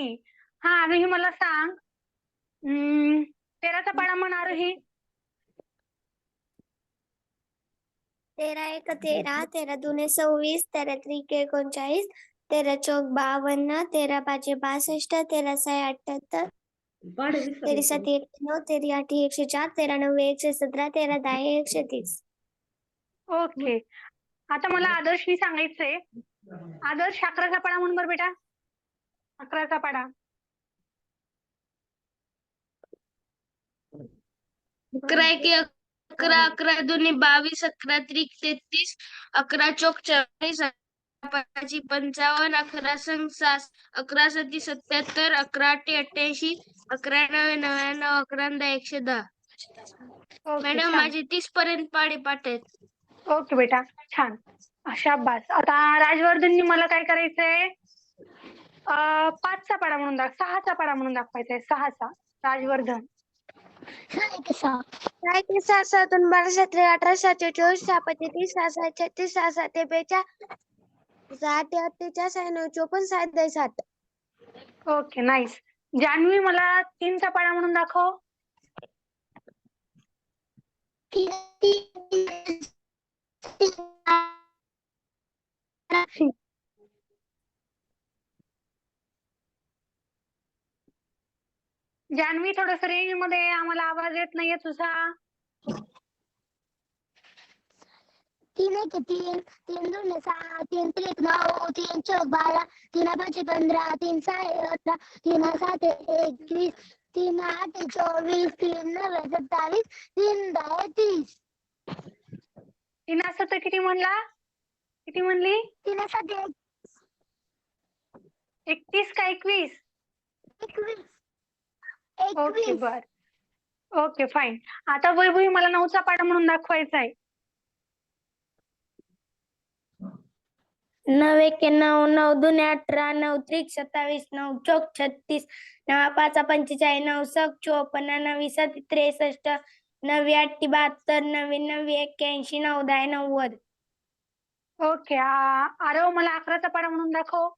आरोही. हा आरोही मला सांग. 13चा पाढा म्हण आरोही. 13 एक 13, 13 दुने 26, 13 त्रिक 39, 13 चौक 52, 13 पाचे 62, 13 साय 78, 13 साती 109, 13 आठी 104, 13 नव्वे 117, 13 दहा 130. ओके. आता मला आदर्शनी सांगायचंय. आदर्श 11चा पाढा म्हण बरं बेटा. 11चा पाढा. 11 एके 11, 11 दुने 22, 11 त्रिक 33, 11 चौक 40, 11 55, 11 संग 60, 11 सती 77, 11 आठी 88, 11 नव्वे 99, 11 दहा 110. ओके मॅडम छान. माझे 30 पर्यंत पाढे पाठ आहेत. ओके बेटा छान. शाबास. आता राजवर्धननी मला काय करायचंय, 5चा पाढा म्हणून 6चा पाढा म्हणून दाखवायचा आहे. 6चा. राजवर्धन. 6 एके 6, 6 दोन 12, 17 18, 7 24, 6 पाचे 30, 6 सहा 36, 6 साते 42, 6 आठे 48, 6 9 54, 7 दहा 60. Okay nice. जान्हवी मला 3चा पाढा म्हणून दाखव. जान्हवी थोडस रेंज मध्ये, आम्हाला आवाज येत नाहीये तुझा. 3 एक 3, 3 दोन 6, 3 त्रिक 9, 3 चौक 12, 3 पाचे 15, 3 सहा 18, 3 सात 21, 3 आठ 24, 3 नव्वे 27, 3 दहा 30. 3 असं तर किती म्हणला? किती म्हणली? 3 सात 31 का 21? 21. ओके बर. Okay fine. आता वैभवी मला 9चा पाढा म्हणून दाखवायचा आहे. 9 एके 9, 9 दुने 18, 9 त्रिक 27, 9 चौक 36, 9 पाचा 45, 9 सक 54, 9 साती 63, 9 आठी 72, 9 नव्वे 81, 9 दहा 90. ओके. आरव मला 11चा पाढा म्हणून दाखव.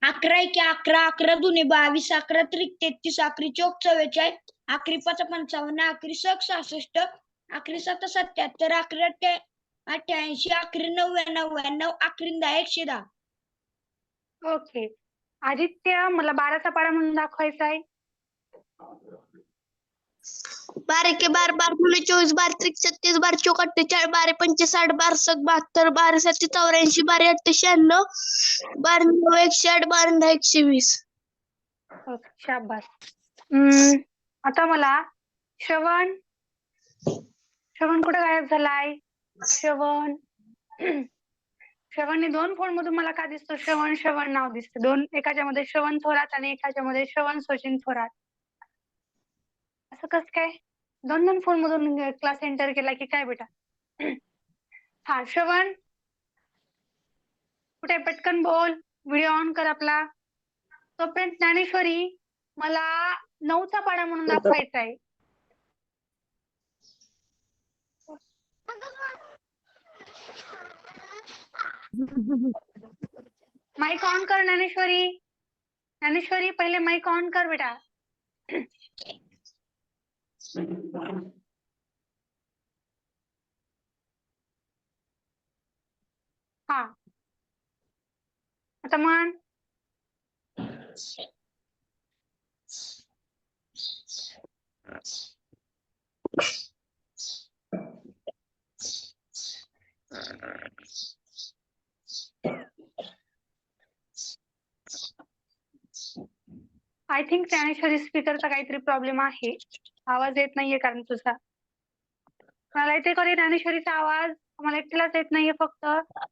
11 एके 11, 11 दुने 22, 11 त्रिक 33, 11 चौक 44, 11 पाचा 55, 11 सक 66, 11 सात 77, 11 आठे 88, 11 नव्वे 99, 11 दहा 110. ओके. आदित्य मला 12चा पाढा म्हणून दाखवायचा आहे. 12 एके 12, 12 दुने 24, 12 त्रिक 36, 12 चौक 48, 12 पंचे 60, 12 सक 72, 12 साती 84, 12 आठे 96, 12 नव्वे 108, 12 दहा 120. ओके शाबास. आता मला श्रवण कुठे गायब झालाय? श्रवणने 2 फोन मधून मला का दिसतो श्रवण नाव दिसतं. 2 एकाच्या मध्ये श्रवण थोरात आणि एकाच्या मध्ये श्रवण सचिन थोरात. असं कस काय? 2 फोन मधून क्लास एंटर केला की काय बेटा? हा श्रवण कुठे? पटकन बोल. व्हिडिओ ऑन कर आपला. तोपर्यंत ज्ञानेश्वरी मला 9चा पाढा म्हणून दाखवायचा आहे. माईक ऑन कर ज्ञानेश्वरी पहिले माईक ऑन कर बेटा. हा आता म्हण. आय थिंक ज्ञानेश्वरी स्पीकरचा काहीतरी प्रॉब्लेम आहे. आवाज येत नाहीये कारण तुझा. मला येते कधी ज्ञानेश्वरीचा आवाज? मला एकटीलाच येत नाहीये, फक्त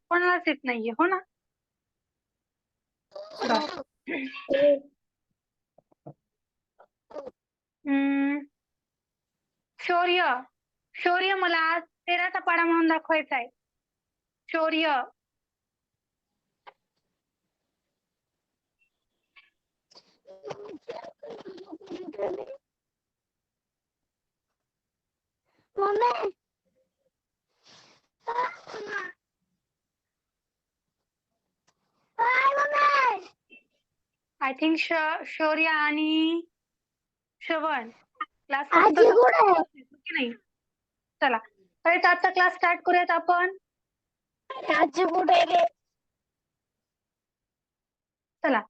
कोणालाच येत नाहीये, हो ना? शौर्य मला 13चा पाढा म्हणून दाखवायचा आहे. शौर्य. Mummy high mummy I think शौर्य आणि श्रवण क्लास आजी कुठे आहे? की नाही. चला तर आजचा क्लास स्टार्ट करूयात आपण. आजी कुठे आहे रे? चला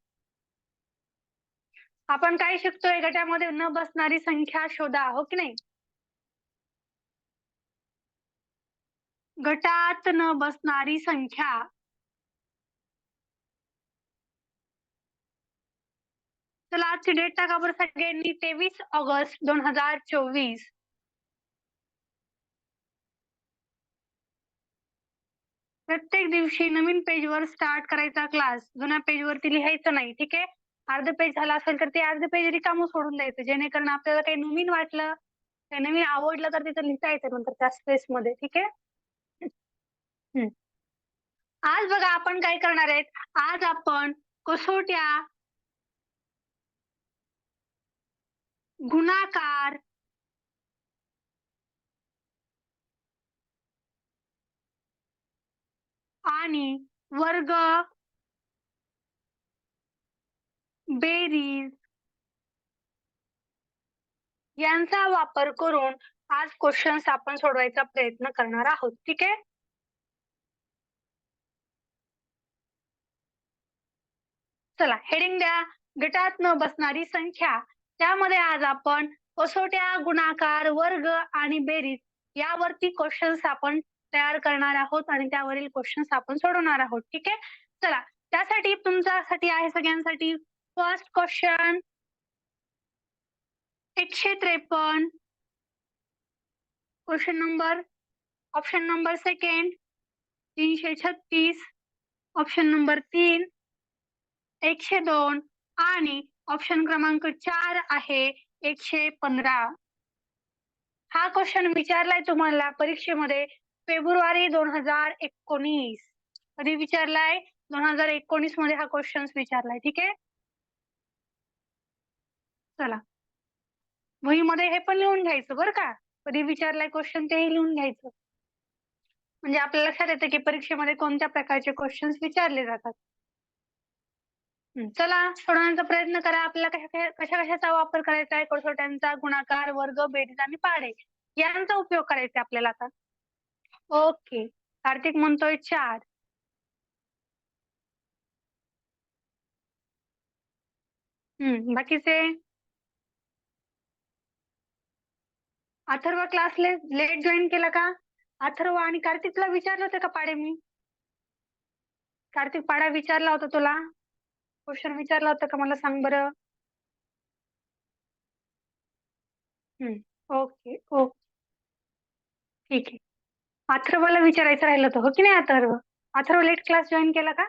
आपण काय शिकतोय, गटामध्ये न बसणारी संख्या शोधा, हो की नाही. गटात न बसणारी संख्या. चला आजची डेट टाका बरं सगळ्यांनी. 23 ऑगस्ट 2024. प्रत्येक दिवशी नवीन पेजवर स्टार्ट करायचा क्लास. जुन्या पेजवरती लिहायचं नाही, ठीक आहे. अर्ध पेज झालं असेल तर ते अर्ध पेज रिकामं सोडून द्यायचं, जेणेकरून आपल्याला काही नवीन वाटलं, काही नवीन आवडलं तर तिथं लिहिता येतं नंतर त्या स्पेस मध्ये, ठीक आहे. आज बघा आपण काय करणार आहेत. आज आपण कसोट्या, गुणाकार, आणि वर्ग, बेरीज यांचा वापर करून आज क्वेश्चन्स आपण सोडवायचा प्रयत्न करणार आहोत, ठीक आहे. चला हेडिंग द्या. गटात न बसणारी संख्या. त्यामध्ये आज आपण कसोट्या, गुणाकार, वर्ग आणि बेरीज यावरती क्वेश्चन्स आपण तयार करणार आहोत आणि त्यावरील क्वेश्चन्स आपण सोडवणार आहोत, ठीक आहे. चला त्यासाठी तुमच्यासाठी आहे सगळ्यांसाठी first question 153. Question number, option number second 336, option number 3 102 आणि ऑप्शन क्रमांक 4 आहे 115. हा क्वेश्चन विचारलाय तुम्हाला परीक्षेमध्ये फेब्रुवारी 2019. कधी विचारलाय? 2019 मध्ये हा क्वेश्चन विचारलाय, ठीक आहे. चला वहीमध्ये हे पण लिहून घ्यायचं बरं का, कधी विचारलाय क्वेश्चन तेही लिहून घ्यायचं, म्हणजे आपल्या लक्षात येतं की परीक्षेमध्ये कोणत्या प्रकारचे क्वेश्चन्स विचारले जातात. चला सोडवण्याचा प्रयत्न करा. आपल्याला कशाचा वापर करायचा आहे. कसोट्यांचा, गुणाकार, वर्ग, बेरीज आणि पाढे यांचा उपयोग करायचा आपल्याला आता. ओके कार्तिक म्हणतोय 4. बाकीचे अथर्व क्लास लेट जॉईन केला का? अथर्व आणि कार्तिकला विचारलं होतं का पाढे मी? कार्तिक पाढा विचारला होता तुला? क्वेश्चन विचारला होता का मला सांग बरं. ओके ओके ठीक आहे. अथर्वला विचारायचं राहिलं होतं, हो की नाही Atharv? Atharv late class join केला का?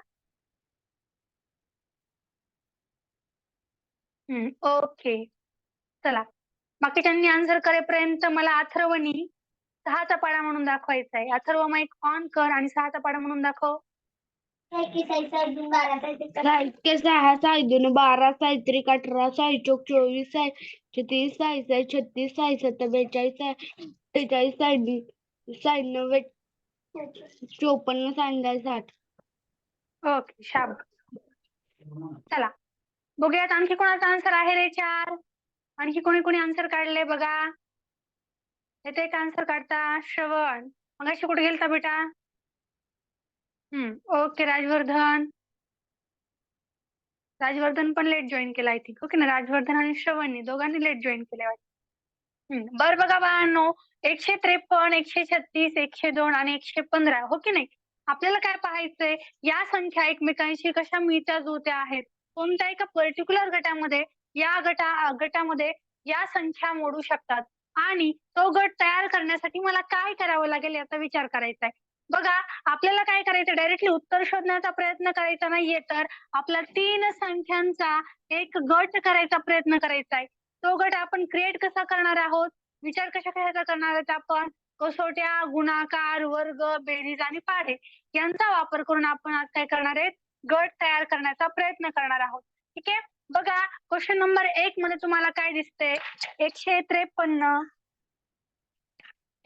ओके चला बाकीच्यांनी आन्सर करेपर्यंत मला अथर्वनी 6चा पाढा म्हणून दाखवायचा आहे. अथर्व माईक ऑन कर आणि 6चा पाढा म्हणून दाखव. 6 साई 2 12 साई 3 18 साई 24 साई 36 साई 36 साई 42 साई 43 साई 90 54 साई 60. ओके शाबास. चला बघूयात आणखी कोणाचा आन्सर आहे रे 4. आणखी कोणी कोणी आन्सर काढले बघा. येते एक आन्सर काढता श्रवण. मगाशी कुठे गेलता बेटा? ओके राजवर्धन पण लेट जॉईन केला आय थिंक, ओके ना. राजवर्धन आणि श्रवणनी दोघांनी लेट जॉईन केले वाटतं. बरं बघा बाळांनो 153 136 102 आणि 115, हो की नाही. आपल्याला काय पाहायचंय, या संख्या एकमेकांशी कशा मिळत्या जुळत्या आहेत. कोणत्या एका पर्टिक्युलर गटामध्ये या गटामध्ये या संख्या मोडू शकतात आणि तो गट तयार करण्यासाठी मला काय करावं लागेल याचा विचार करायचा आहे. बघा आपल्याला काय करायचं, डायरेक्टली उत्तर शोधण्याचा प्रयत्न करायचा नाहीये, तर आपला 3 संख्यांचा एक गट करायचा प्रयत्न करायचा आहे. तो गट आपण क्रिएट कसा करणार आहोत, विचार कशाचा करणार आहोत आपण, कसोट्या, गुणाकार, वर्ग, बेरीज आणि पाढे यांचा वापर करून आपण आज काय करणार आहेत, गट तयार करण्याचा प्रयत्न करणार आहोत. ठीक आहे. बघा क्वेश्चन नंबर 1 मध्ये तुम्हाला काय दिसतंय, 153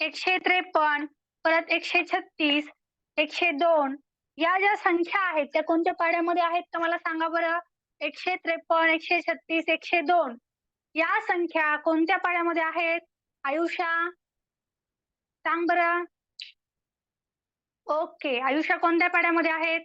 153 परत 136 102 या ज्या संख्या आहेत त्या कोणत्या पाढ्यामध्ये आहेत तर मला सांगा बरं. 153, 136, 102 या संख्या कोणत्या पाड्यामध्ये आहेत? आयुषा सांग बरं. ओके, आयुषा कोणत्या पाड्यामध्ये आहेत?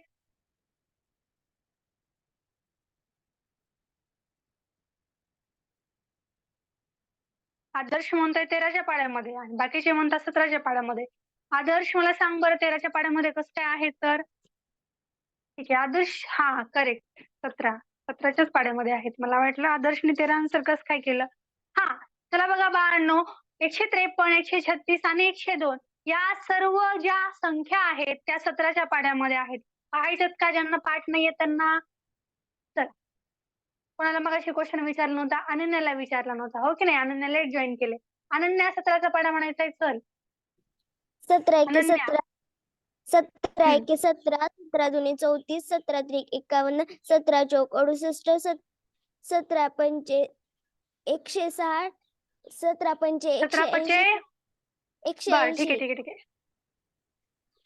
आदर्श म्हणतोय 13च्या पाड्यामध्ये आणि बाकीचे म्हणतात 17च्या पाड्यामध्ये. आदर्श मला सांग बरं 13च्या पाड्यामध्ये कसं काय आहे तर? ठीक आहे आदर्श, हा करेक्ट, 17च्याच पाड्यामध्ये आहेत. मला वाटलं आदर्शने 13 आन्सर कसं काय केलं. हा चला बघा बाळांनो, 153, 136 आणि 102 या सर्व ज्या संख्या आहेत त्या 17च्या पाड्यामध्ये आहेत. पाहायच्यात का ज्यांना पाठ नाहीये त्यांना? तर कोणाला मगाशी क्वेश्चन विचारला नव्हता? अनन्याला विचारला नव्हता, हो की नाही? अनन्याला लेट जॉईन केले. अनन्या 17चा पाडा म्हणायचा आहे, चल. 17 एके अनन्या 17, 17 हम्म. एके 17, 17 दुनी 34, 17 त्रिक 51, 17 चौक 68, 17 पंचे 160, 17 पंचे 17 पचे 180, बर, ठीक 180, आहे ठीक आहे ठीक आहे.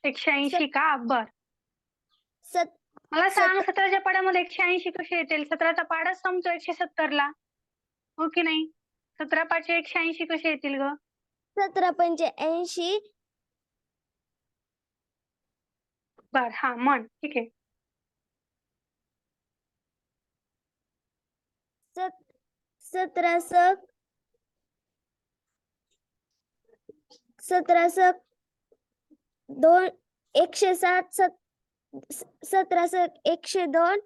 180 का? बर, सत- मला सांग सत- 17च्या पाड्यामध्ये 180 कसे येतील? 17चा पाडाच संपतो 170 ला, हो की नाही? 17 पाचे 180 कसे येतील ग? 17 पंचे 80, बर, हा म्हण, ठीक आहे. 17 सक 17 सक 2 160, 17 सक 102,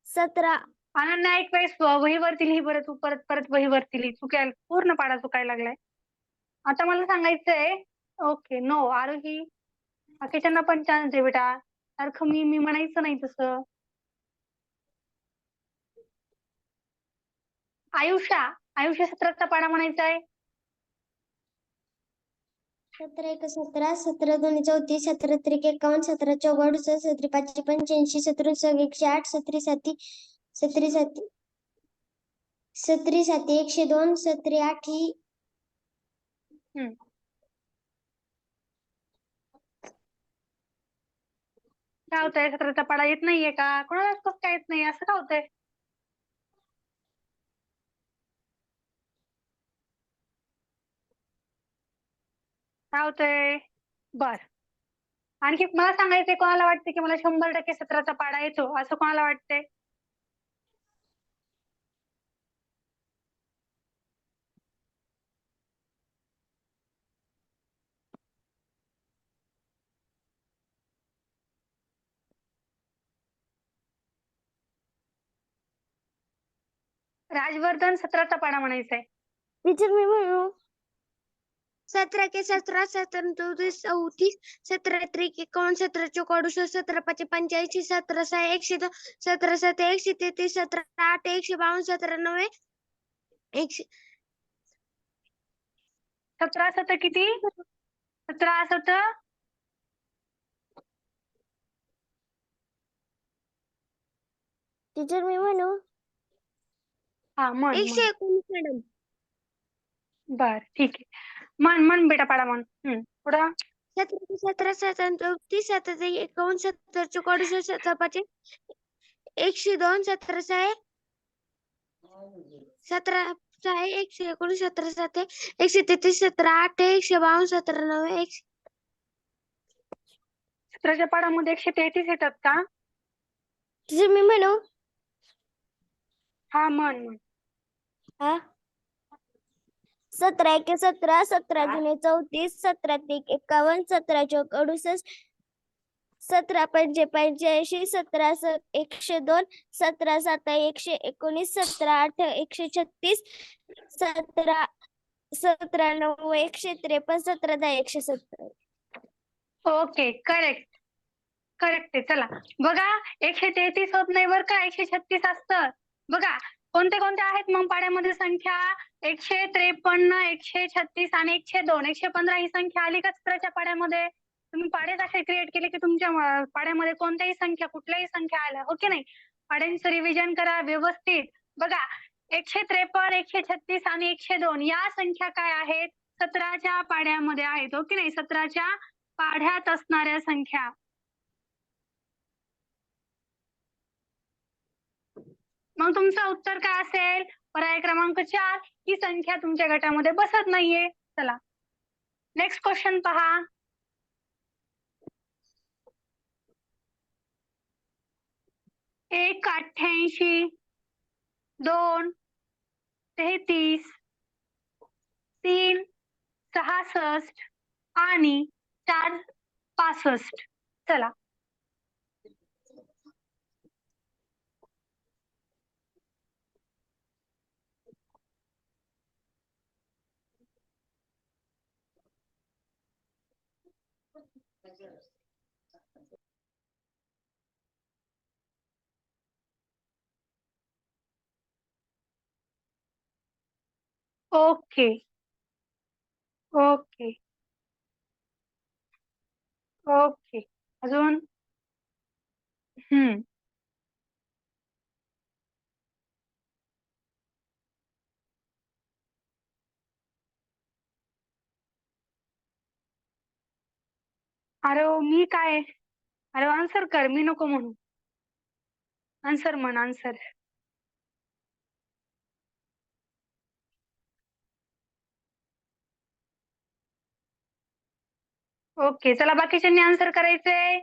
17 अनन्या एक वेळेस वहीवरती लिही बरं, तू परत परत वहीवरती लिही, चुकायला पूर्ण पाडा चुकायला लागलाय. आता मला सांगायचंय, ओके नो आरोही, बाकीच्यांना पण चान्स दे बेटा. सारखं मी म्हणायचं नाही तसं. आयुषा, आयुष्य 17चा पाडा म्हणायचा आहे. 17 एके 17, 17 दोन्ही 34, 17 त्रिक 51, 17 चौक 68, 17 पाचशे 85, 17 सक 108, 17 साती 17 साती 17 साती 102, 17 आठी काय होतंय? 17चा पाडा येत नाहीये का? कोणालाच कसं काय येत नाही? असं का होतंय? काय होतंय? बर, आणखी मला सांगायचंय, कोणाला वाटते की मला 100% 17चा पाडा येतो, असं कोणाला वाटतंय? राजवर्धन 17चा पाडा म्हणायचा आहे. टीचर मी म्हणू 17 के 17, 17 34, 34, 17 त्रिक 51, 17 चौक 68, 17 पाचशे 85, 17 सहा 102, 17 सात 133, 17 आठ 152, 17 नव्वे 100. 17 सत किती? 17 सत टीचर मी म्हणू हा म्हण 119 मॅडम. बर, ठीक आहे. म्हण बेटा पाडा म्हण. पुढं 17 17 34, 17 51, 17 चौक 68, 17 पाचशे 102, 17 सहा 17 सहा 119, 17 सात 133, 17 आठ 152, 17 नव्वे 17च्या पाडामध्ये 133 येतात का? टीचर मी म्हणू हा म्हण. हा 17 एके 17, 17 दुने 34, 17 त्रिक 51, 17 चौक 68, 17 पंचे 85, 17 सक 102, 17 सात 119, 17 आठ 136, 17 17 नव्वे 153, 17 दहा 170. ओके, करेक्ट करेक्ट आहे. चला बघा, 133 होत नाही बरं का, 136 असतं. बघा कोणते कोणते आहेत मग पाड्यामध्ये संख्या? 153, 136 आणि 102. 115 ही संख्या आली का 17च्या पाड्यामध्ये? तुम्ही पाडेच असे क्रिएट केले की तुमच्या पाड्यामध्ये कोणत्याही संख्या, कुठल्याही संख्या आल्या, हो की नाही? पाड्यांचं रिव्हिजन करा व्यवस्थित. बघा 153, 136 आणि 102 या संख्या काय आहेत? 17च्या पाड्यामध्ये आहेत, हो की नाही? 17च्या पाढ्यात असणाऱ्या संख्या. मग मग तुमचं उत्तर काय असेल? पर्याय क्रमांक 4 ही संख्या तुमच्या गटामध्ये बसत नाहीये. चला नेक्स्ट क्वेश्चन पहा. एक 88, 2 33, 3 66 आणि 4 65. चला ओके ओके ओके अजून अरे मी काय अरे आन्सर कर, मी नको म्हणू. आन्सर म्हण आन्सर. ओके चला बाकीच्यांनी आन्सर करायचंय.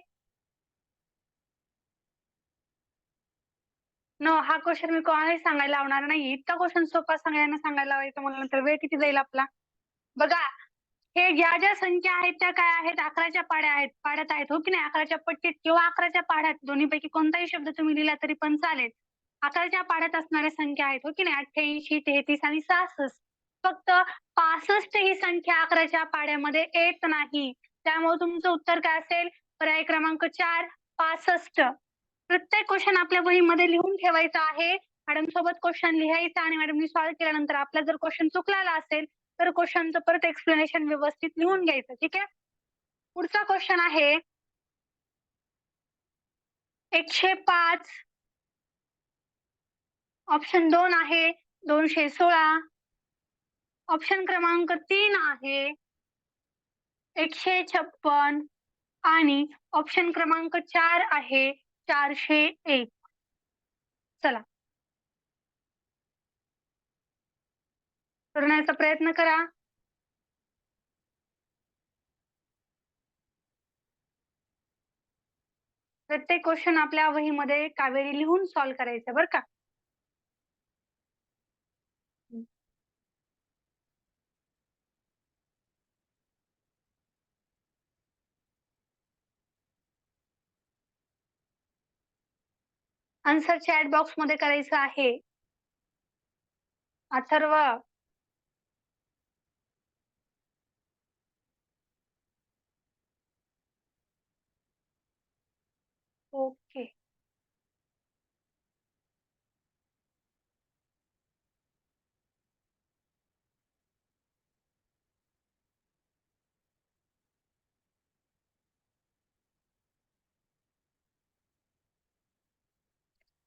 नो हा क्वेश्चन मी कोणालाही सांगायला लावणार नाही. इतका क्वेश्चन सोपा सांगायला लावायचा मला नंतर वेळ किती जाईल आपला. बघा हे ज्या ज्या संख्या आहेत त्या काय आहेत? 11च्या पाड्यात आहेत हो की नाही? 11च्या पट्टीत किंवा 11च्या पाड्यात दोन्हीपैकी कोणताही शब्द तुम्ही लिहिला तरी पण चालेल. 11च्या पाड्यात असणाऱ्या संख्या आहेत हो की नाही? 88, 33 आणि 66. फक्त 65 ही संख्या 11च्या पाड्यामध्ये येत नाही. त्यामुळे तुमचं उत्तर काय असेल? पर्याय क्रमांक 4 65. प्रत्येक क्वेश्चन आपल्या वहीमध्ये लिहून ठेवायचा आहे. मॅडम सोबत क्वेश्चन लिहायचा आणि मॅडमनी सॉल्व्ह केल्यानंतर आपला जर क्वेश्चन चुकलेला असेल तर क्वेश्चनचं परत एक्सप्लेनेशन व्यवस्थित लिहून घ्यायचं. ठीक आहे. पुढचा क्वेश्चन आहे 105. ऑप्शन 2 आहे 216. ऑप्शन क्रमांक 3 आहे 156 आणि ऑप्शन क्रमांक 4 आहे 401. चला करण्याचा प्रयत्न करा. प्रत्येक क्वेश्चन आपल्या वहीमध्ये कावेरी लिहून सॉल्व्ह करायचं बरं का. आन्सर चॅट बॉक्स मध्ये करायचं आहे. अथर्व ओके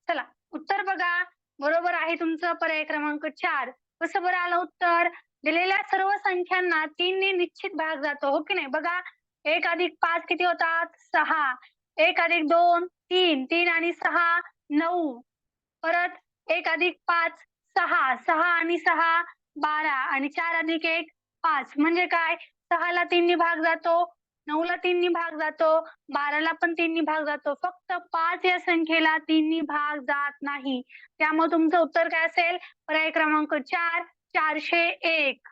चला उत्तर बघा. बरोबर आहे तुमचं पर्याय क्रमांक 4. कसं बरं आलं उत्तर? दिलेल्या सर्व संख्यांना 3 ने निश्चित भाग जातो हो की नाही? बघा 1 अधिक 5 किती होतात? 6. 1 अधिक 2 3. 3 आणि 6 9. परत 1 अधिक 5 6. 6 आणि 6 12 आणि 4 अधिक 1 5. म्हणजे काय? 6ला 3 ने भाग जातो, 9ला 3 ने भाग जातो, 12ला पण 3 ने भाग जातो. फक्त 5 या संख्येला 3 ने भाग जात नाही. त्यामुळे तुमचं उत्तर काय असेल? पर्याय क्रमांक 4 401.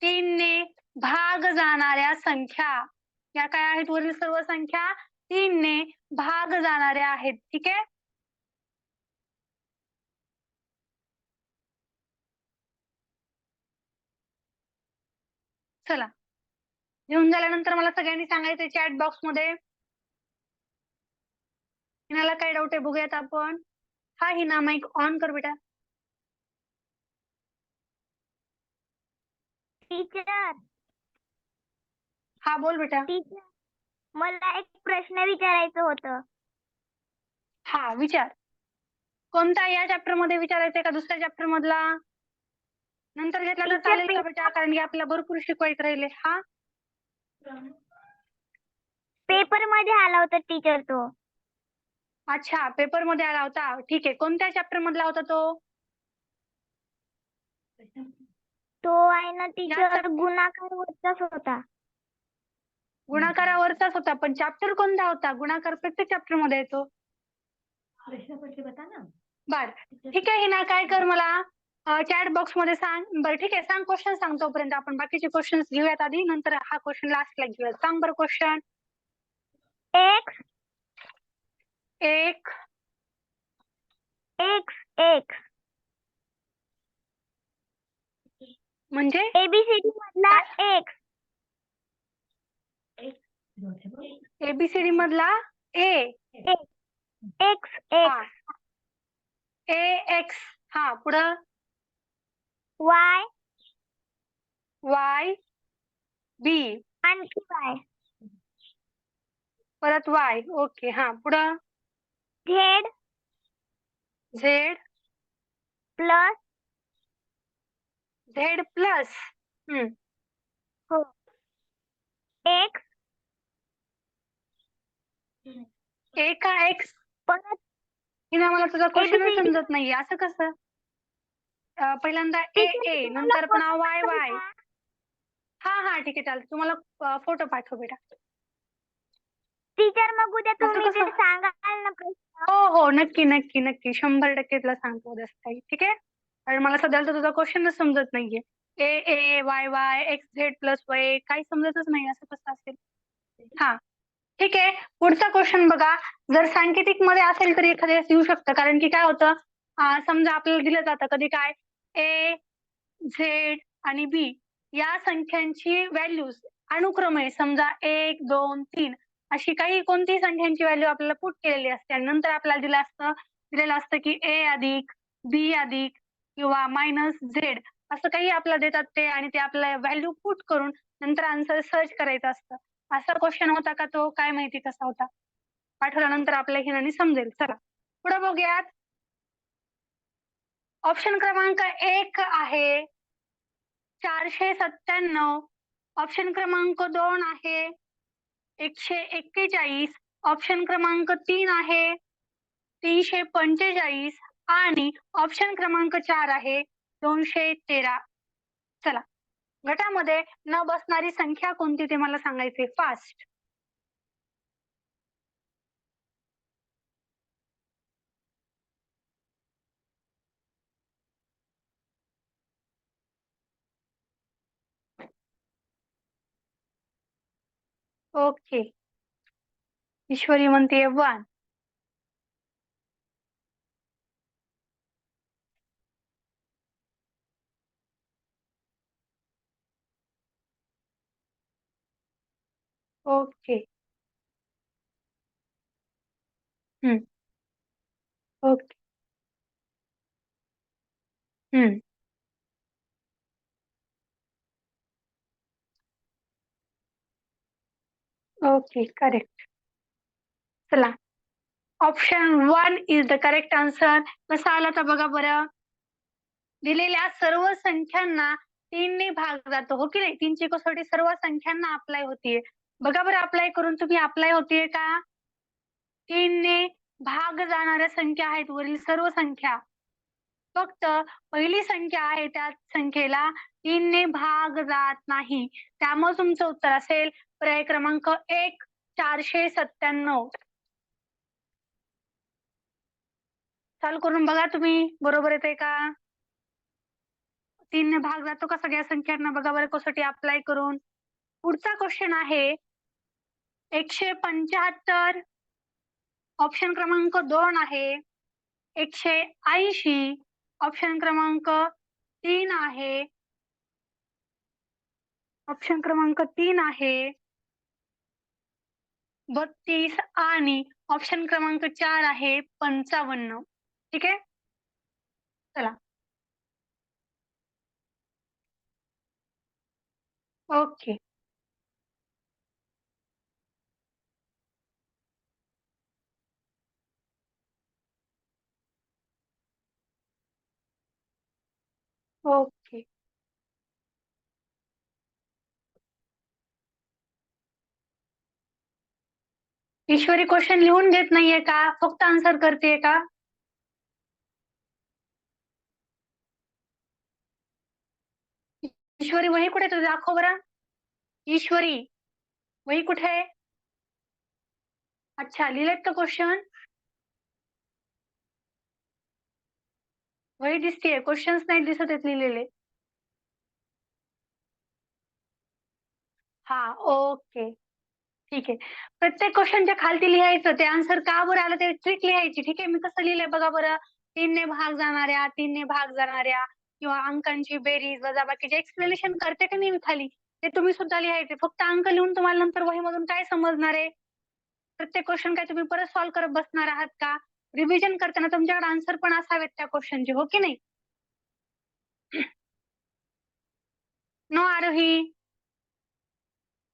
3 ने भाग जाणाऱ्या संख्या या काय आहेत? वरील सर्व संख्या 3 ने भाग जाणाऱ्या आहेत. ठीक आहे. चला लिहून झाल्यानंतर मला सगळ्यांनी सांगायचं चॅट बॉक्स मध्ये. हिनाला काय डाऊट आहे बघूयात आपण. हा हिना माईक ऑन कर बेटा. टीचर हा बोल बेटा. टीचर मला एक प्रश्न विचारायचं होतं. हा विचार. कोणता या चॅप्टर मध्ये विचारायचंय का दुसऱ्या चॅप्टर मधला? नंतर घेतला तर चालेल का बेटा? कारण की आपल्याला भरपूर शिकवायचं राहिले. हा पेपर मध्ये आला होता टीचर तो. अच्छा, पेपर मध्ये आला होता. ठीक आहे. कोणत्या चॅप्टर मधला होता तो? तो आहे ना टीचर गुणाकारवरचाच होता. गुणाकारावरचाच होता, पण चॅप्टर कोणता होता? गुणाकार प्रत्येक चॅप्टर मध्ये येतो. बर, ठीक आहे हिना, काय कर मला चॅट बॉक्स मध्ये सांग. बरं ठीक आहे, सांग क्वेश्चन सांग तोपर्यंत. आपण बाकीचे क्वेश्चन घेऊयात आधी, नंतर हा क्वेश्चन लास्टला घेऊयात. सांग बरं क्वेश्चन. एक्स एक एक्स एक्स म्हणजे एबीसीडी मधला एक्स एबीसीडी मधला ए. एक्स हा, एक्स ए एक्स. हा, पुढं वाय वाय बी, आणखी वाय परत वाय. ओके. हा, पुढं Z Z plus Z plus. हो एक्स ए का एक्स? परत हिना, मला तुझा क्वेश्चनच ABCD समजत नाहीये. असं कसं? पहिल्यांदा ए टीचर ए, मी तुम्हाला नंतर पुन्हा photo वाय पाठवू वाय. का? हा हा, ठीक आहे, चालेल. तुम्हाला फोटो पाठव बेटा. टीचर मग उद्या असं तुम्ही ते कसं? सांगाल ना प्रश्न. हो हो, नक्की नक्की नक्की, 100% तुला सांगतो उद्या सकाळी. ठीक आहे. कारण मला सध्याला तर तुझा क्वेश्चनच समजत नाहीये. A A Y Y X Z plus Y, काही समजतच नाही. असं कसं असेल? हा, ठीक आहे. पुढचा क्वेश्चन बघा. जर सांकेतिक मध्ये असेल तर एखाद्या येऊ शकतं, कारण की काय होतं, समजा आपल्याला दिलं जातं कधी काय ए झेड आणि बी या संख्यांची व्हॅल्यूज अनुक्रमे, समजा 1 2 3 अशी काही कोणतीही संख्यांची व्हॅल्यू आपल्याला पुट केलेली असते, आणि नंतर आपल्याला दिलेलं असतं की ए अधिक बी अधिक किंवा मायनस झेड असं काही आपल्याला देतात ते, आणि ते आपल्याला व्हॅल्यू पुट करून नंतर आन्सर सर्च करायचं असतं. असा क्वेश्चन होता का तो? काय माहिती कसा होता. पाठवल्यानंतर आपल्या हिराने समजेल. चला पुढे बघूयात. ऑप्शन क्रमांक 1 आहे 497. ऑप्शन क्रमांक 2 आहे 141. ऑप्शन क्रमांक 3 आहे 345 आणि ऑप्शन क्रमांक 4 आहे 213. चला, गटामध्ये न बसणारी संख्या कोणती ते मला सांगायचे फास्ट. ओके, ईश्वरी म्हणते 1. ओके. ओके. Okay, correct. चला, option 1 is the correct answer. कसं आला तर बघा बरं. दिलेल्या सर्व संख्यांना 3 ने भाग जातो, हो की नाही? 3 ची कसोटी सर्व संख्यांना अप्लाय होतीये. बघा बरं, अप्लाय करून तुम्ही अप्लाय होतीये का? 3 ने भाग जाणाऱ्या संख्या आहेत वरील सर्व संख्या. फक्त पहिली संख्या आहे त्या संख्येला 3 ने भाग जात नाही. त्यामुळे तुमचं उत्तर असेल पर्याय क्रमांक 1 497. चालू करून बघा तुम्ही, बरोबर येते का? 3 ने भाग जातो का सगळ्या संख्यांना? बघा बरं कसोटी अप्लाय करून. पुढचा क्वेश्चन आहे 175. ऑप्शन क्रमांक 2 आहे 180. ऑप्शन क्रमांक 3 आहे ऑप्शन क्रमांक 3 आहे 32 आणि ऑप्शन क्रमांक 4 आहे 55. ठीक आहे. चला, ओके. ओके. ईश्वरी क्वेश्चन लिहून घेत नाहीये का, फक्त आन्सर करतेय का? ईश्वरी वही कुठे तुझं, दाखव बरं. ईश्वरी वही कुठे आहे? अच्छा, लिहिलेत का क्वेश्चन? वही दिसतीये, क्वेश्चन्स नाही दिसत आहेत लिहिलेले. हा, ओके, ठीक आहे. प्रत्येक क्वेश्चनच्या खालती लिहायचं ते आन्सर का बरं आलं ते ट्रिक लिहायची. ठीक आहे, मी कसं लिहिलंय बघा बरं. 3 ने भाग जाणाऱ्या, 3 ने भाग जाणाऱ्या किंवा अंकांची बेरीज वजाबाकीचे एक्सप्लेनेशन करते का नाही मी खाली, ते तुम्ही सुद्धा लिहायचे. फक्त अंक लिहून तुम्हाला नंतर वहीमधून काय समजणार आहे? प्रत्येक क्वेश्चन काय तुम्ही परत सॉल्व्ह करत बसणार आहात का? रिव्हिजन करताना तुमच्याकडे आन्सर पण असावेत त्या क्वेश्चनचे, हो की नाही? नो आरोही.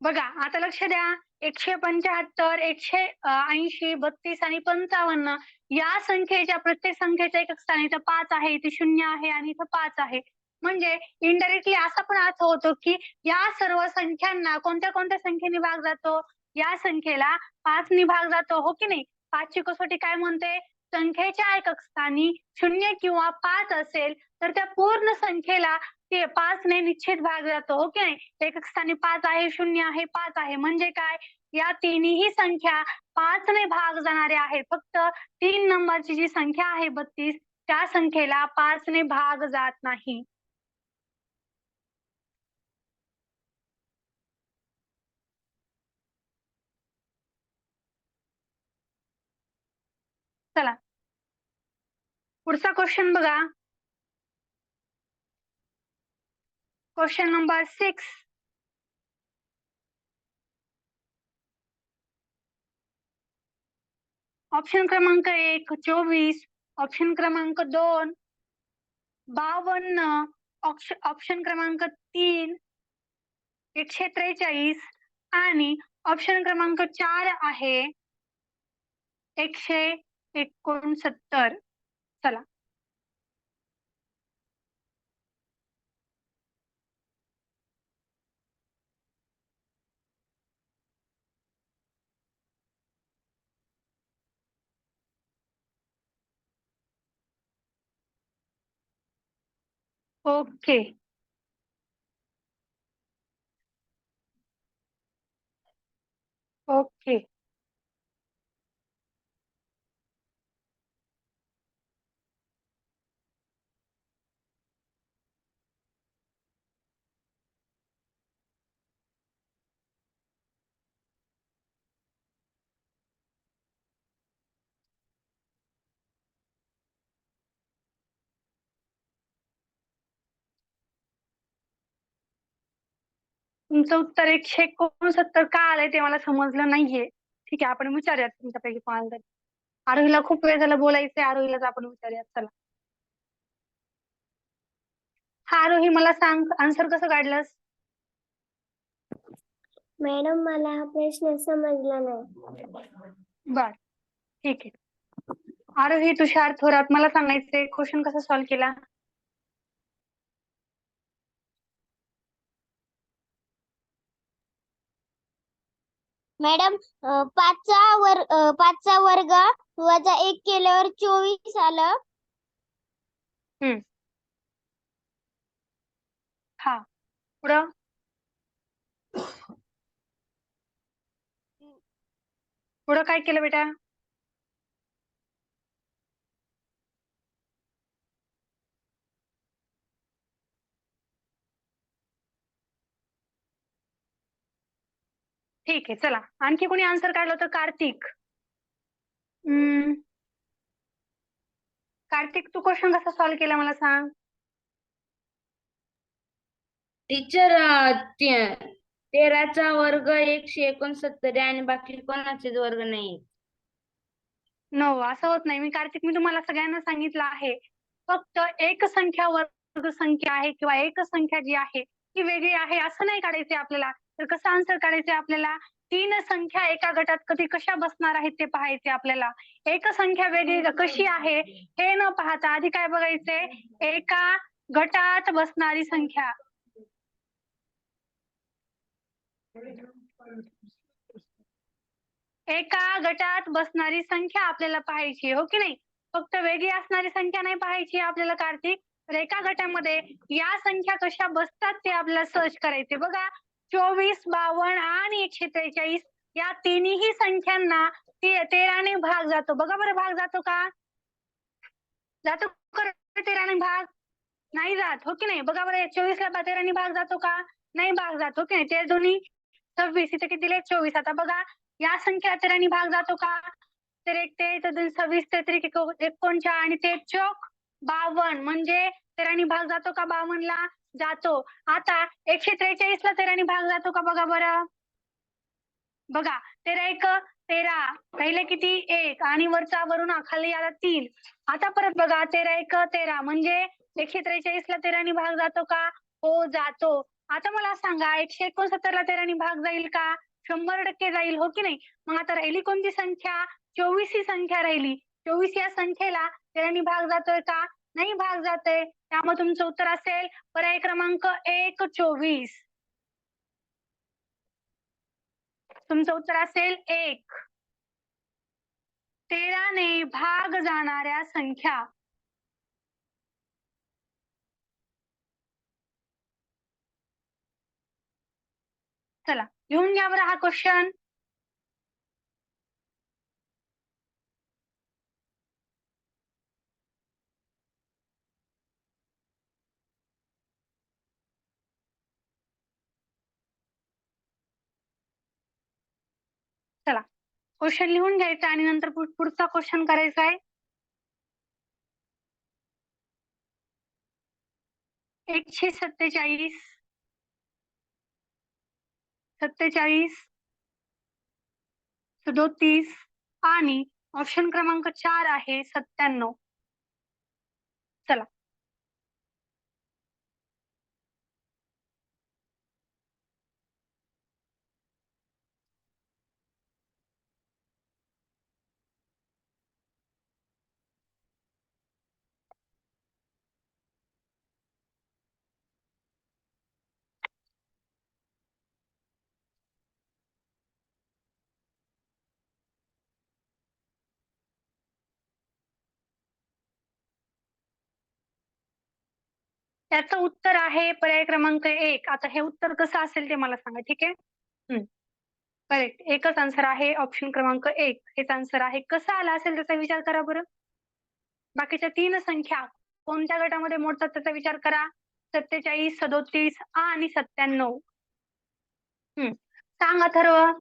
बघा आता लक्ष द्या. 175, 180, 32 आणि 55 या संख्येच्या प्रत्येक संख्येच्या एकक स्थानी इथं 5 आहे, इथे 0 आहे आणि इथं 5 आहे. म्हणजे इनडायरेक्टली असा पण अर्थ होतो की या सर्व संख्यांना कोणत्या कोणत्या संख्येने भाग जातो? या संख्येला 5 ने भाग जातो, हो की नाही? 5 ची कसोटी काय म्हणते? संख्येच्या एकक स्थानी 0 किंवा 5 असेल तर त्या पूर्ण संख्येला ते 5 ने निश्चित भाग जातो, हो की नाही? एकक स्थानी 5 आहे, 0 आहे, 5 आहे. म्हणजे काय? या तिन्ही संख्या 5 ने भाग जाणाऱ्या आहेत. फक्त 3 नंबरची जी संख्या आहे 32 त्या संख्येला 5 ने भाग जात नाही. चला पुढचा क्वेश्चन बघा. Question number 6. ऑप्शन क्रमांक 1 24, ऑप्शन क्रमांक 2 52, ऑप्शन क्रमांक 3 143 आणि ऑप्शन क्रमांक 4 आहे 169. चला ओके. ओके. तुमचं उत्तर 169 का आलंय ते मला समजलं नाहीये. ठीक आहे, आपण विचारूयात तुमच्यापैकी कोणाला तरी. आरोहीला खूप वेळ झाला बोलायचंय, आरोहीलाच आपण विचारूयात. चला हा आरोही, मला सांग आन्सर कसं काढलंस? मॅडम मला हा प्रश्न समजला नाही. बर, ठीक आहे. आरोही तुषार थोरात, मला सांगायचंय क्वेश्चन कसा सॉल्व्ह केला? मॅडम 5चा वर्ग वजा 1 केल्यावर 24 आलं. हा, पुढं पुढं काय केलं बेटा? ठीक आहे, चला आणखी कोणी आन्सर काढलं होतं? कार्तिक. कार्तिक, तू क्वेश्चन कसा सॉल्व्ह केला मला सांग? टीचर 13चा वर्ग 169 आणि बाकी कोणाचेच वर्ग नाही. नो, असं होत नाही. मी तुम्हाला सगळ्यांना सांगितलं आहे, फक्त एक संख्या वर्ग संख्या आहे किंवा एक संख्या जी आहे ती वेगळी आहे असं नाही काढायचे आपल्याला. तर कसं आन्सर काढायचे आपल्याला? 3 संख्या एका गटात कधी कशा बसणार आहेत ते पाहायचे आपल्याला. एक संख्या वेगळी कशी आहे हे न पाहता आधी काय बघायचे? एका गटात बसणारी संख्या. एका गटात बसणारी संख्या आपल्याला पाहायची आहे, हो की नाही? फक्त वेगळी असणारी संख्या नाही पाहायची आपल्याला कार्तिक. तर एका गटामध्ये या संख्या कशा बसतात ते आपल्याला सर्च करायचे. बघा 24, 52 आणि 143 या तिन्ही संख्यांना 13 ने भाग जातो. बघा बरं भाग जातो का? जातो का 13 ने भाग? नाही जात, हो की नाही? बघा बरं 24 ला 13 ने भाग जातो का? नाही भाग जात, हो की नाही? 13 दोन्ही 26 इथे किती दिले? 24. आता बघा या संख्या 13 ने भाग जातो का? तर 1 ते 26 ते 39 आणि 3 चौक 52 म्हणजे 13 ने भाग जातो का 52 ला? जातो. आता 143 ला 13 ने भाग जातो का बघा बरं? बघा 13 एक 13 पहिले किती 1 आणि वरचा वरून खाली आला 3. आता परत बघा 13 एक 13 म्हणजे 143 ला 13 ने भाग जातो का? हो जातो. आता मला सांगा 169 ला 13 ने भाग जाईल का? 100% जाईल, हो की नाही? मग आता राहिली कोणती संख्या? 24 ही संख्या राहिली. 24 या संख्येला 13 ने भाग जातोय का? नाही भाग जातोय. त्यामुळे तुमचं उत्तर असेल पर्याय क्रमांक 1 24. तुमचं उत्तर असेल 1. 13 ने भाग जाणाऱ्या संख्या. चला लिहून घ्या बरं हा क्वेश्चन. चला क्वेश्चन लिहून घ्यायचा आणि नंतर पुढचा क्वेश्चन करायचा आहे. 147, 47, 37 आणि ऑप्शन क्रमांक 4 आहे 97. चला त्याचं उत्तर आहे पर्याय क्रमांक 1. आता हे उत्तर कसं असेल ते मला सांगा, ठीक आहे? करेक्ट. एकच आन्सर आहे ऑप्शन क्रमांक 1 हेच आन्सर आहे. कसं आला असेल त्याचा विचार करा बरं. बाकीच्या 3 संख्या कोणत्या गटामध्ये मोडतात त्याचा विचार करा. 47, 37 आणि 97. सांग अथर्व.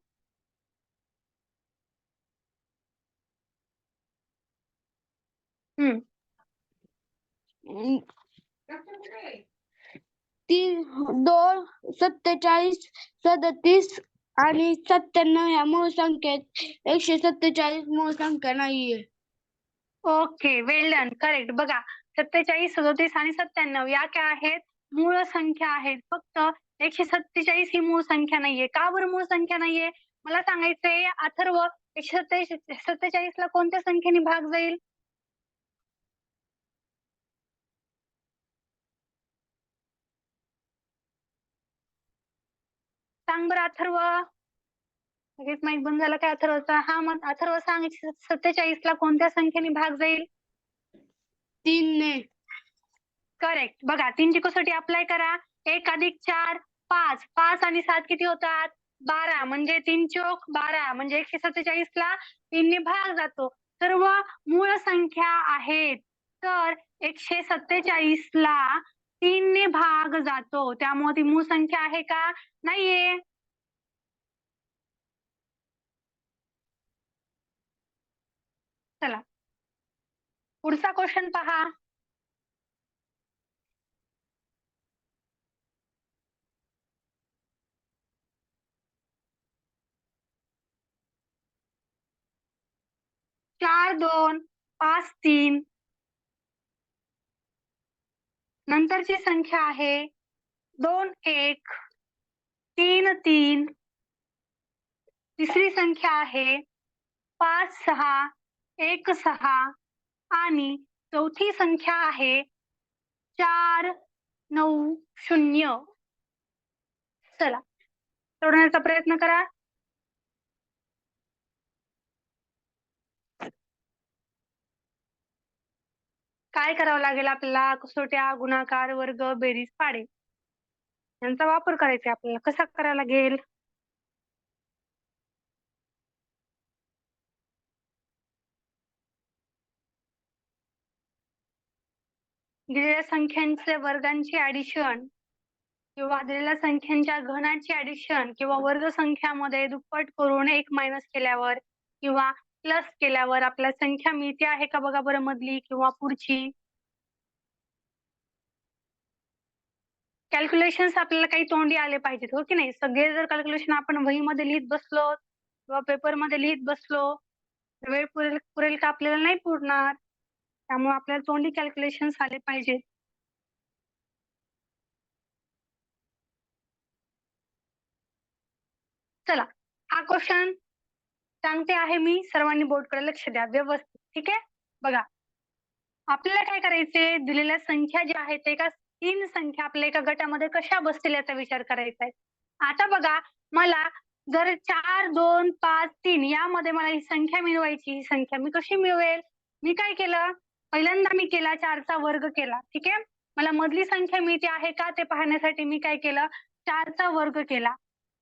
तीन 2 47 37 आणि 97 ह्या मूळ संख्या आहेत. 147 मूळ संख्या नाहीये. ओके वेल डन. करेक्ट. बघा 47, 37 आणि 97 या काय आहेत? मूळ संख्या आहेत. फक्त 147 ही मूळ संख्या नाहीये. का बरं मूळ संख्या नाहीये? मला सांगायचंय अथर्व 147 ला कोणत्या संख्येने भाग जाईल? सांग बरं अथर्व. लगेच माईक बंद झाला काय अथर्वचा? हा मग अथर्व सांग 147 ला कोणत्या संख्येने भाग जाईल? 3 ने. करेक्ट. बघा 3 ची कसोटी अप्लाय करा. 1 अधिक 4 5. 5 आणि 7 किती होतात? 12 म्हणजे 3 चौक 12 म्हणजे 147 ला 3 ने भाग जातो. सर्व मूळ संख्या आहेत. तर 147 ला 3 ने भाग जातो. त्यामुळे ती मूळ संख्या आहे का? नाहीये. चला पुढचा क्वेश्चन पहा. चार 2 5 3 नंतरची संख्या आहे 2 1 3 3. तिसरी संख्या आहे 5 6 1 6 आणि चौथी संख्या आहे 4 9 0. चला सोडवण्याचा प्रयत्न करा. काय करावं लागेल आपल्याला? कसोट्या, गुणाकार, वर्ग, बेरीज, पाढे यांचा वापर करायचा आहे आपल्याला. कसा करावा लागेल? दिलेल्या संख्यांचे वर्गांची ऍडिशन किंवा दिलेल्या संख्यांच्या घनाची ऍडिशन किंवा वर्ग संख्यामध्ये दुप्पट करून 1 मायनस केल्यावर किंवा प्लस केल्यावर आपल्याला संख्या मिळते आहे का बघा बरं मधली किंवा पुढची. कॅल्क्युलेशन्स आपल्याला काही तोंडी आले पाहिजेत, हो की नाही? सगळे जर कॅल्क्युलेशन आपण वहीमध्ये लिहित बसलो किंवा पेपरमध्ये लिहित बसलो, वेळ पुरेल पुरेल का आपल्याला नाही पुरणार. त्यामुळे आपल्याला तोंडी कॅल्क्युलेशन्स आले पाहिजे. चला, हा क्वेश्चन सांगते आहे मी, सर्वांनी बोर्डकडे लक्ष द्या व्यवस्थित. ठीक आहे, बघा आपल्याला काय करायचे, दिलेल्या संख्या ज्या आहेत एका 3 संख्या आपल्या एका गटामध्ये कशा बसतील याचा विचार करायचा आहे. आता बघा, मला जर 4, 2, 5, 3 यामध्ये मला ही संख्या मिळवायची, ही संख्या मी कशी मिळवेल? मी काय केलं, पहिल्यांदा मी केला 4चा वर्ग केला. ठीक आहे, मला मधली संख्या मिळते आहे का ते पाहण्यासाठी मी काय केलं, 4चा वर्ग केला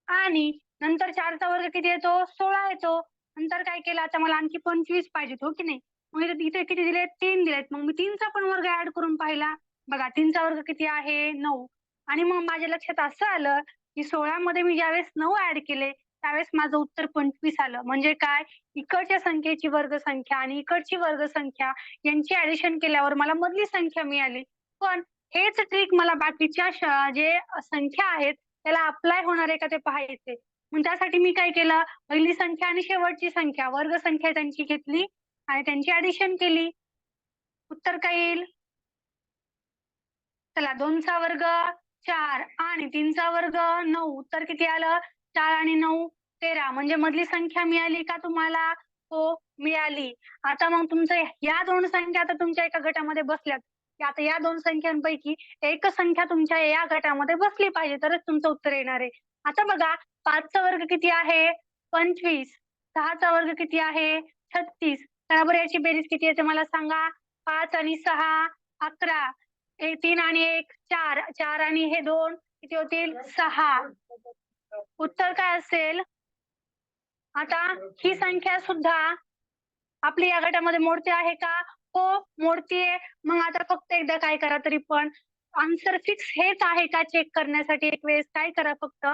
आणि नंतर 4चा वर्ग किती येतो, 16 येतो. नंतर काय केलं, आता मला आणखी 25 पाहिजेत, हो की नाही? मग इथे किती दिलेत, 3 दिलेत. मग मी 3चा पण वर्ग ऍड करून पाहिला. बघा 3चा वर्ग किती आहे, 9. आणि मग माझ्या लक्षात असं आलं की 16 मध्ये मी ज्यावेळेस 9 ऍड केले त्यावेळेस माझं उत्तर 25 आलं. म्हणजे काय, इकडच्या संख्येची वर्गसंख्या आणि इकडची वर्गसंख्या यांची ऍडिशन केल्यावर मला मधली संख्या मिळाली. पण हेच ट्रिक मला बाकीच्या जे संख्या आहेत त्याला अप्लाय होणार आहे का ते पाहायचे. मग त्यासाठी मी काय केलं, पहिली संख्या आणि शेवटची संख्या वर्गसंख्या त्यांची घेतली आणि त्यांची ऍडिशन केली. उत्तर काय येईल? चला, 2चा वर्ग 4 आणि 3चा वर्ग 9. उत्तर किती आलं, 4 आणि 9 13. म्हणजे मधली संख्या मिळाली का तुम्हाला? हो, मिळाली. आता मग तुमचं या 2 संख्या आता तुमच्या एका गटामध्ये बसल्यात. आता या 2 संख्यांपैकी एक संख्या तुमच्या या गटामध्ये बसली पाहिजे तरच तुमचं उत्तर येणार आहे. आता बघा, 5चा वर्ग किती आहे, 25. 6चा वर्ग किती आहे, 36. तर बरं याची बेरीज किती येते मला सांगा. 5 आणि 6 11. 3 आणि 1 4. 4 आणि हे 2 किती होतील, 6. उत्तर काय असेल? आता ही संख्या सुद्धा आपली या गटामध्ये मोडते आहे का? हो, मोडतीये. मग आता फक्त एकदा काय करा तरी पण आन्सर फिक्स हेच आहे का चेक करण्यासाठी एक वेळेस काय करा, फक्त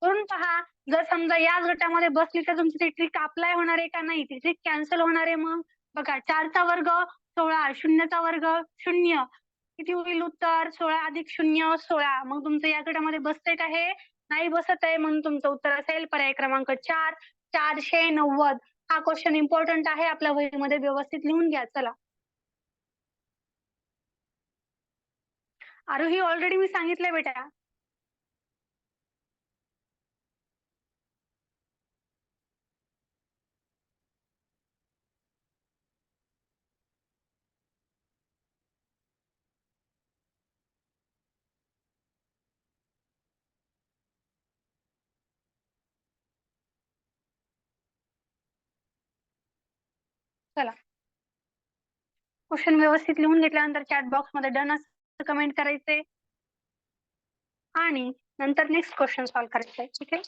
करून पहा. जर समजा याच गटामध्ये बसली तर तुमची ती ट्रिक अप्लाय होणार आहे का नाही, ती ट्रिक कॅन्सल होणार आहे. मग बघा, 4चा वर्ग 16, 0चा वर्ग 0. किती होईल उत्तर, 16 अधिक 0 16. मग तुमचं या गटामध्ये बसतंय का हे? नाही बसत आहे, म्हणून तुमचं उत्तर असेल पर्याय क्रमांक 4, 490. हा क्वेश्चन इम्पॉर्टंट आहे, आपल्या वहीमध्ये व्यवस्थित लिहून घ्या. चला, आरोही ऑलरेडी मी सांगितलंय बेटा. चला, क्वेश्चन व्यवस्थित लिहून घेतल्यानंतर चॅट बॉक्स मध्ये डन असं कमेंट करायचे आणि नंतर नेक्स्ट क्वेश्चन सॉल्व्ह करायचा. ठीक आहे,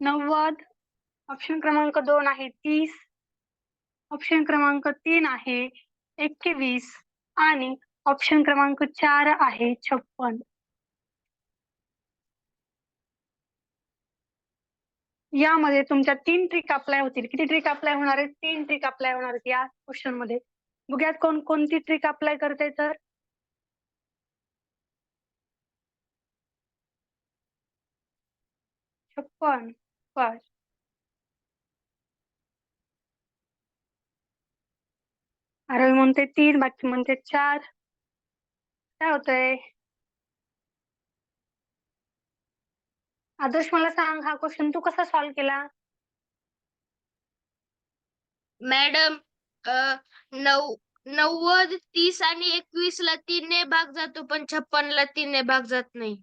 नव्वद. ऑप्शन क्रमांक 2 आहे 30. ऑप्शन क्रमांक 3 आहे 21 आणि ऑप्शन क्रमांक 4 आहे 56. यामध्ये तुमच्या 3 ट्रिक अप्लाय होतील. किती ट्रिक अप्लाय होणार आहेत? 3 ट्रिक अप्लाय होणार आहेत या क्वेश्चन मध्ये. बघूयात कोण कोणती ट्रिक अप्लाय करते. तर 56 बर, आरोही म्हणते 3, बाकी म्हणते 4. काय होतंय? आदर्श मला सांग, हा क्वेश्चन तू कसा सॉल्व्ह केला? मॅडम 90, 30 आणि 21 ला 3 ने भाग जातो पण 56 ला 3 ने भाग जात नाही.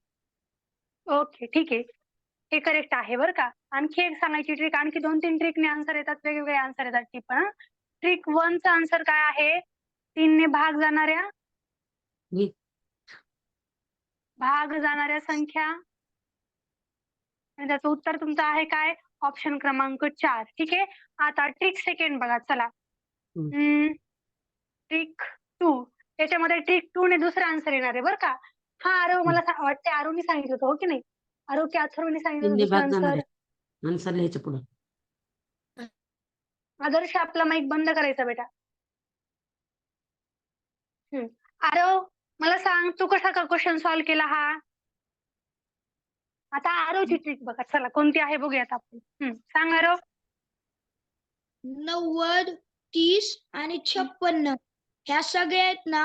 ओके, ठीक आहे. हे करेक्ट आहे बरं का. आणखी एक सांगायची ट्रिक, आणखी 2-3 ट्रिकने आन्सर येतात, वेगवेगळे आन्सर येतात ती पण. ट्रिक 1 चा आन्सर काय आहे? 3 ने भाग जाणाऱ्या संख्या आणि त्याचं उत्तर तुमचं आहे काय? ऑप्शन क्रमांक 4. ठीक आहे. आता ट्रिक सेकंड बघा चला. ट्रिक 2. त्याच्यामध्ये ट्रिक 2 ने दुसरा आन्सर येणार आहे बरं का. हा आरव मला वाटते आरवने सांगितलं होतं, हो की नाही? आरव की अथर्वने सांगितलं होतं दुसरा आन्सर? आन्सर लिहायचं पुढं. आदर्श आपला माईक बंद करायचा बेटा. आरव मला सांग तू कसा का क्वेश्चन सॉल्व्ह केला हा? आता आरवची ट्रिक बघा चला कोणती आहे बघूयात आपण. सांग आरव. 90, 30 आणि 56 ह्या सगळ्या आहेत ना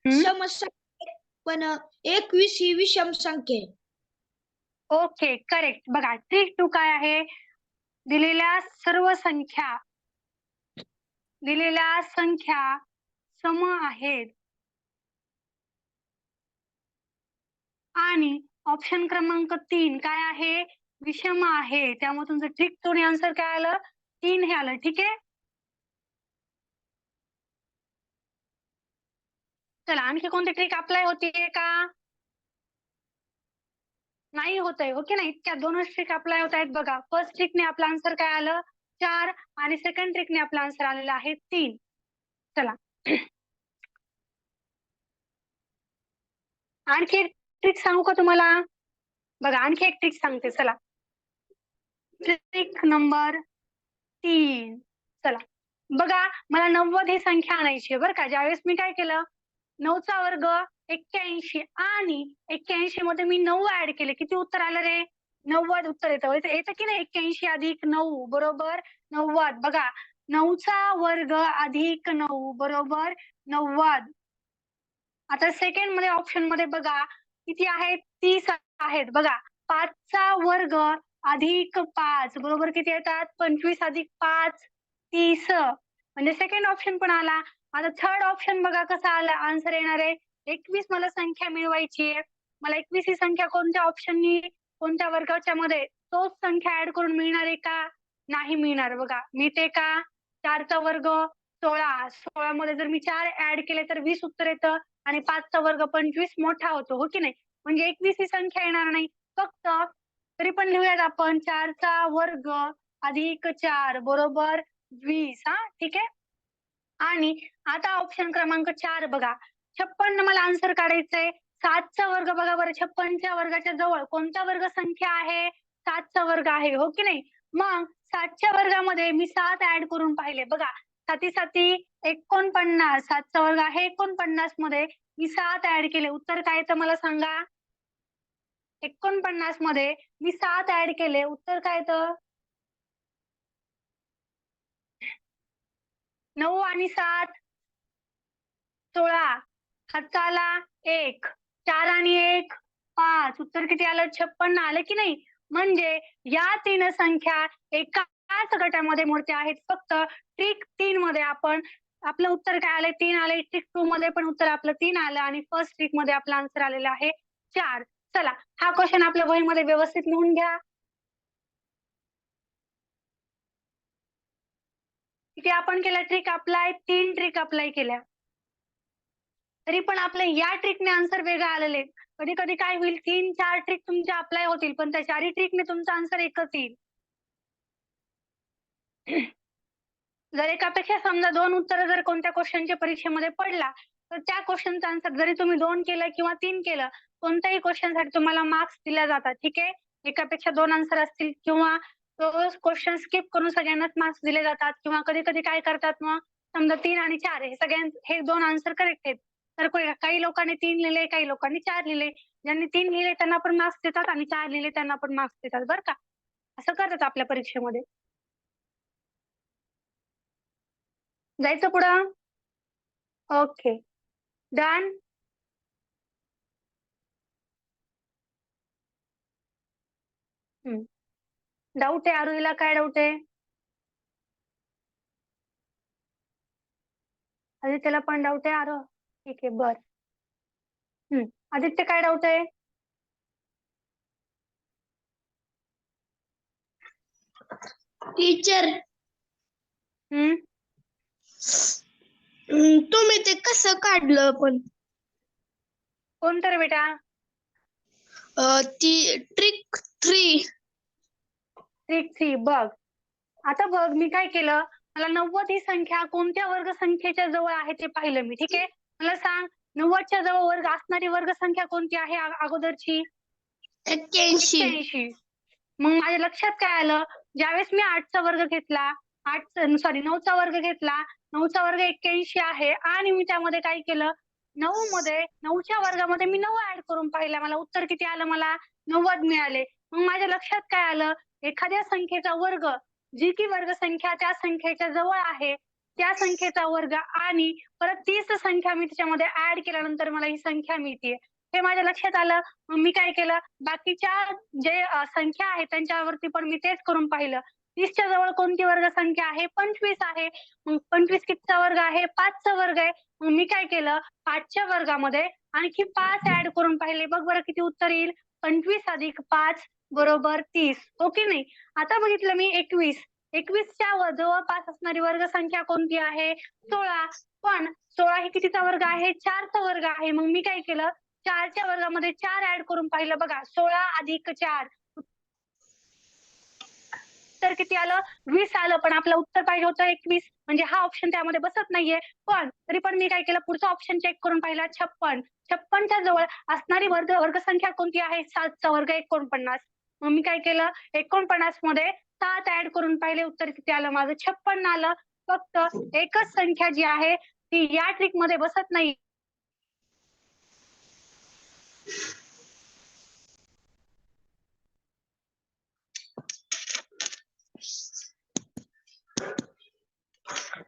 समसंख्या आहेत, पण 21 ही विषम संख्या आहे. Okay correct. बघा ट्रिक 2 काय आहे? दिलेल्या संख्या सम आहेत आणि ऑप्शन क्रमांक 3 काय आहे? विषम आहे. त्यामुळे तुमचं ट्रिक 2 आन्सर काय आलं? 3 हे आलं. ठीक आहे. चला आणखी कोणती ट्रिक अप्लाय होतीये का? नाही होत आहे, हो की नाही? इतक्या 2च ट्रिक अप्लाय होत आहेत बघा. फर्स्ट ट्रिकने आपला आन्सर काय आलं? 4 आणि सेकंड ट्रिकने आपला आन्सर आलेला आहे 3. चला आणखी एक ट्रिक सांगू का तुम्हाला? बघा आणखी एक ट्रिक सांगते चला. Trick number 3. चला बघा मला 90 ही संख्या आणायची आहे बरं का. ज्यावेळेस मी काय केलं 9चा वर्ग 81 आणि 81 मध्ये मी 9 ऍड केले. किती उत्तर आलं रे? 90 उत्तर येतं की नाही? 81 अधिक 9 बरोबर 90. बघा 9चा वर्ग अधिक 9 बरोबर 90. आता सेकंड मध्ये ऑप्शन मध्ये बघा किती आहेत? 30 आहेत. बघा 5चा वर्ग अधिक 5 बरोबर किती येतात? 25 अधिक 5 30. म्हणजे सेकंड ऑप्शन पण आला. आता थर्ड ऑप्शन बघा कसा आला आन्सर येणार आहे. 21 मला संख्या मिळवायची आहे. मला 21 ही संख्या कोणत्या ऑप्शननी कोणत्या वर्गाच्या मध्ये तोच संख्या ऍड करून मिळणार आहे का? नाही मिळणार. बघा मिळते का? 4चा वर्ग 16. 16 मध्ये जर मी 4 ऍड केले तर 20 उत्तर येतं आणि 5चा वर्ग 25 मोठा होतो, हो की नाही? म्हणजे 21 ही संख्या येणार नाही. फक्त तरी पण लिहूयात आपण 4चा वर्ग अधिक 4 बरोबर 20. ठीक आहे. आणि आता ऑप्शन क्रमांक 4 बघा 56 मला आन्सर काढायचंय. 7चा वर्ग बघा बरं 56च्या वर्गाच्या जवळ कोणता वर्ग संख्या आहे? 7चा वर्ग आहे, हो की नाही? मग 7च्या वर्गामध्ये मी 7 ऍड करून पाहिले. बघा 7 7 49. 7चा वर्ग आहे 49 मध्ये मी 7 ऍड केले. उत्तर काय येतं मला सांगा? 49 मध्ये मी 7 ऍड केले. उत्तर काय येतं? 9 आणि 7 16. हातचा आला 1. 4 आणि 1 5. उत्तर किती आलं? 56 आलं की नाही? म्हणजे या 3 संख्या एकाच गटामध्ये मोडत्या आहेत. फक्त ट्रिक 3 मध्ये आपण आपलं उत्तर काय आलंय? 3 आलंय. ट्रिक 2 मध्ये पण उत्तर आपलं 3 आलं आणि फर्स्ट ट्रिक मध्ये आपलं आन्सर आलेलं आहे 4. चला हा क्वेश्चन आपल्या वहीमध्ये व्यवस्थित लिहून घ्या. किती आपण केल्या ट्रिक अप्लाय? 3 ट्रिक अप्लाय केल्या. तरी पण आपल्या या ट्रिकने आन्सर वेगळा आलेले. कधी कधी काय होईल 3-4 ट्रिक तुमच्या अप्लाय होतील पण त्या 4ही ट्रिकने तुमचा आन्सर एकच येईल. जर एकापेक्षा समजा 2 उत्तर जर कोणत्या क्वेश्चनच्या परीक्षेमध्ये पडला तर त्या क्वेश्चनचा आन्सर जरी तुम्ही 2 केलं किंवा 3 केलं कोणत्याही क्वेश्चनसाठी तुम्हाला मार्क्स दिले जातात. ठीक आहे. एकापेक्षा 2 आन्सर असतील किंवा तो क्वेश्चन स्किप करून सगळ्यांनाच मार्क्स दिले जातात किंवा कधी कधी काय करतात मग समजा 3 आणि 4 हे 2 आन्सर करेक्ट आहेत. तर काही लोकांनी 3 लिहिले काही लोकांनी 4 लिहिले. ज्यांनी 3 लिहिले त्यांना पण मार्क्स देतात आणि 4 लिहिले त्यांना पण मार्क्स देतात बरं का. असं करतात आपल्या परीक्षेमध्ये. जायचं पुढं. Okay done. डाऊट आहे आरोहीला? काय डाऊट आहे? आदित्यला पण डाऊट आहे आरो? ठीक आहे बर. आदित्य काय डाऊट आहे? टीचर हम्म तुम्ही ते कसं काढलं पण कोणतं रे बेटा? ती ट्रिक 3 ट्रिक 3 बघ. आता बघ मी काय केलं, मला 90 ही संख्या कोणत्या वर्ग संख्येच्या जवळ आहे ते पाहिलं मी. ठीक आहे, मला सांग 90च्या जवळ वर्ग असणारी वर्ग संख्या कोणती आहे अगोदरची? 81 81. मग माझ्या लक्षात काय आलं, ज्यावेळेस मी 8चा वर्ग घेतला, 9चा वर्ग घेतला, 9चा वर्ग 81 आहे आणि मी त्यामध्ये काय केलं, 9च्या वर्गामध्ये मी 9 ऍड करून पाहिला. मला उत्तर किती आलं? मला 90 मिळाले. मग माझ्या लक्षात काय आलं, एखाद्या संख्येचा वर्ग जी की वर्ग संख्या त्या संख्येच्या जवळ आहे, त्या संख्येचा वर्ग आणि परत तीच संख्या मी त्याच्यामध्ये ऍड केल्यानंतर मला ही संख्या मिळते. हे माझ्या लक्षात आलं. मग मी काय केलं, बाकीच्या जे संख्या आहेत त्यांच्यावरती पण मी तेच करून पाहिलं. 30च्या जवळ कोणती वर्ग संख्या आहे? 25 आहे. मग 25 कितीचा वर्ग आहे? 5चा वर्ग आहे. मग मी काय केलं, 5च्या वर्गामध्ये आणखी 5 ऍड करून पाहिले. बघ बरं किती उत्तर येईल? 25 अधिक 5 बरोबर 30. हो की नाही? आता बघितलं मी 21. 21च्या जवळपास असणारी वर्ग संख्या कोणती आहे? 16. पण 16 ही कितीचा वर्ग आहे? 4चा वर्ग आहे. मग मी काय केलं, 4च्या वर्गामध्ये 4 ऍड करून पाहिलं. बघा 16 अधिक 4 उत्तर किती आलं? 20 आलं. पण आपलं उत्तर पाहिजे होतं 21. म्हणजे हा ऑप्शन त्यामध्ये बसत नाहीये. पण तरी पण मी काय केलं, पुढचा ऑप्शन चेक करून पाहिला 56. 56च्या जवळ असणारी वर्गसंख्या कोणती आहे? 7चा वर्ग 49. मग मी काय केलं, 49 मध्ये 7 ऍड करून पाहिले. उत्तर किती आलं माझं? 56 आलं. फक्त एकच संख्या जी आहे ती या ट्रिक मध्ये बसत नाही.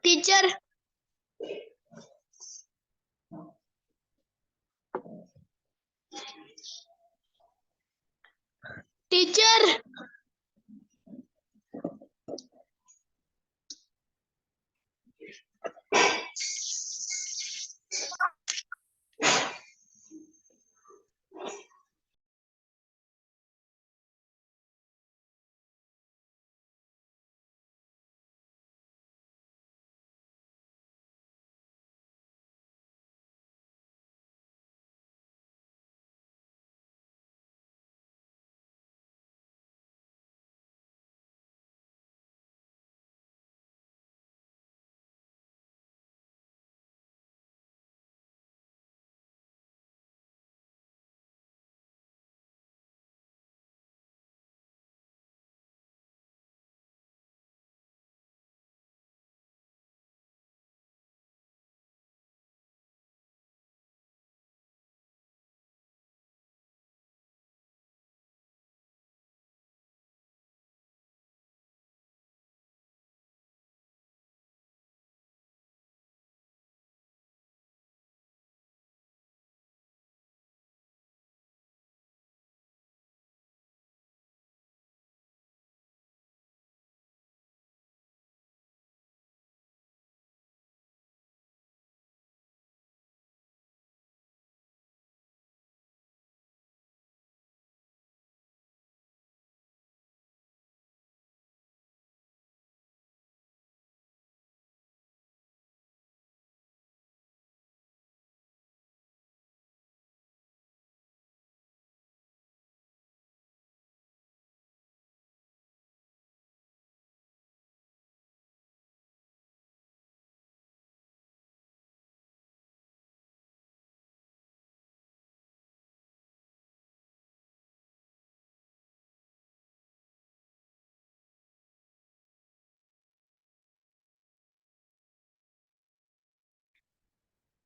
टीचर टीचर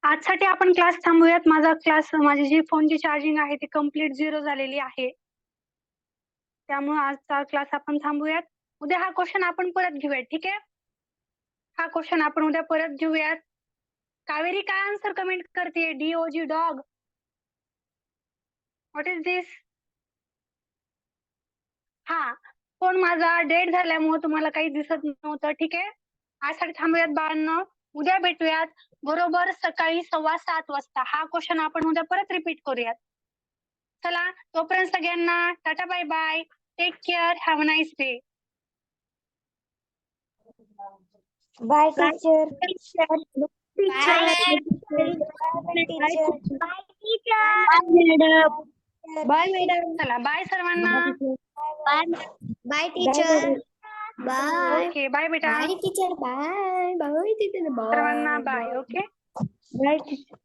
आजसाठी आपण क्लास थांबूयात. माझी जी फोनची चार्जिंग आहे ती कंप्लीट 0 झालेली आहे. त्यामुळे आजचा क्लास आपण थांबूयात. उद्या हा क्वेश्चन आपण परत घेऊयात. ठीक आहे, हा क्वेश्चन आपण उद्या परत घेऊयात. कावेरी काय आन्सर कमेंट करते? DOG dog. व्हॉट इज दिस? हा, फोन माझा डेड झाल्यामुळे तुम्हाला काही दिसत नव्हतं. ठीक आहे, आजसाठी थांबूयात बाळांनो. उद्या भेटूयात बरोबर सकाळी 7:15 वाजता. हा क्वेश्चन आपण उद्या परत रिपीट करूयात. चला, तोपर्यंत सगळ्यांना tata bye bye. Take care. Have a nice day. Bye teacher bye madam चला बाय सर्वांना. Bye teacher bye okay bye बेटा. Bye teacher bye bye teacher सर्वांना bye bye. Okay. Bye teacher